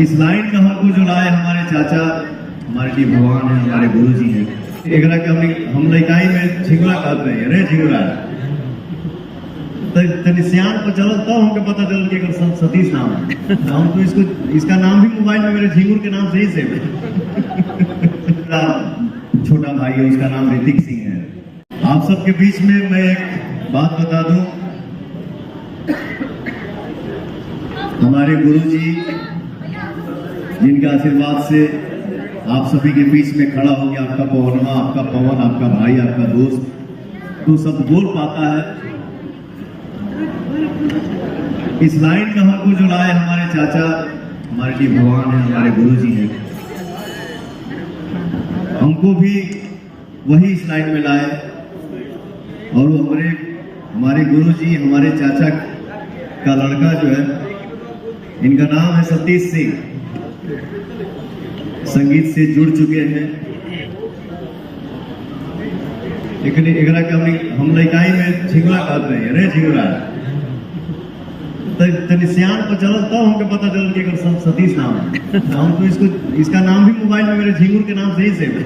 इस लाइन का हमको जो लाए हमारे चाचा, हमारे लिए भगवान है, हमारे गुरु जी हैं। एकरा के हम लइकाई में झिंगुरा कहते हैं, रे झिंगुरा तनि सियान पर चलो तब हमको पता चल कि एकर सतीश नाम है। हम तो इसका नाम भी मोबाइल में मेरे झिंगुर के नाम से ही सेव है। छोटा भाई है, उसका नाम ऋतिक सिंह है। आप सबके बीच में मैं एक बात बता दूं, हमारे गुरु जी जिनके आशीर्वाद से आप सभी के बीच में खड़ा हो गया आपका पवनमा, आपका पवन, आपका भाई, आपका दोस्त, तो सब बोल पाता है। इस लाइन का हमको जो लाए हमारे चाचा, हमारे लिए भगवान है, हमारे गुरु जी हैं। हमको भी वही इस लाइन में लाए और वो हमारे गुरु जी, हमारे चाचा का लड़का जो है, इनका नाम है सतीश सिंह, संगीत से जुड़ चुके हैं। लेकिन एकरा के हम लइकाई में झिंगुरा कहते हैं, रे झिंगुरा तनि सियान पर चलो तब हमको पता चल कि एकर सतीश नाम है। हम तो इसका नाम भी मोबाइल में मेरे झिंगुर के नाम से ही सेव है।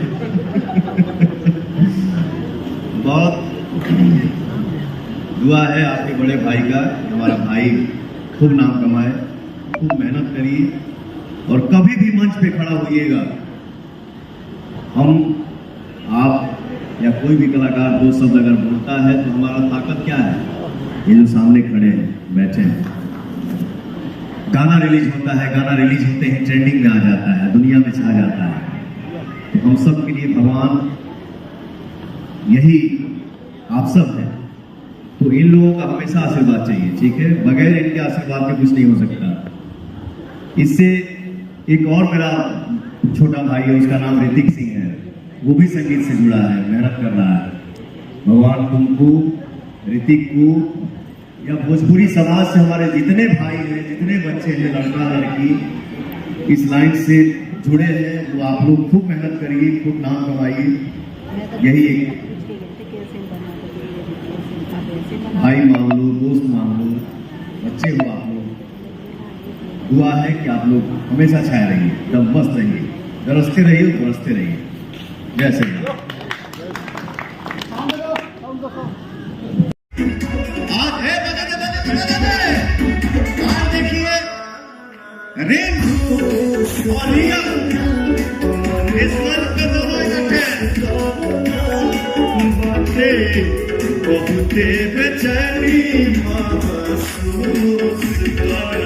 बहुत दुआ है आपके बड़े भाई का, हमारा भाई खूब नाम कमाए, खूब मेहनत करिए और कभी भी मंच पे खड़ा होइएगा, आप या कोई भी कलाकार दो शब्द अगर बोलता है तो हमारा ताकत क्या है, ये जो सामने खड़े हैं, बैठे हैं। गाना रिलीज होता है, गाना रिलीज होते ही ट्रेंडिंग में आ जाता है, दुनिया में छा जाता है। तो हम सब के लिए भगवान यही आप सब हैं। तो इन लोगों का हमेशा आशीर्वाद चाहिए, ठीक है, बगैर इनके आशीर्वाद के कुछ नहीं हो सकता। इससे एक और मेरा छोटा भाई है, उसका नाम ऋतिक सिंह है, वो भी संगीत से जुड़ा है, मेहनत कर रहा है। भगवान तुमको, ऋतिक को या भोजपुरी समाज से हमारे जितने भाई हैं, जितने बच्चे हैं, लड़का लड़की इस लाइन से जुड़े हैं, तो आप लोग खूब मेहनत करिए, खूब नाम कमाइए। यही एक भाई मान लो, दोस्त मान लो, बच्चे हो आप लोग। दुआ है कि आप लोग हमेशा छाए रहिए, तब मस्त रहिए, गरजते रहिए, बरसते रहिए। जय श्री राम। रेन और रिया इस मंच पे दोनों इकट्ठे बहुते बेचैनी महसूस कर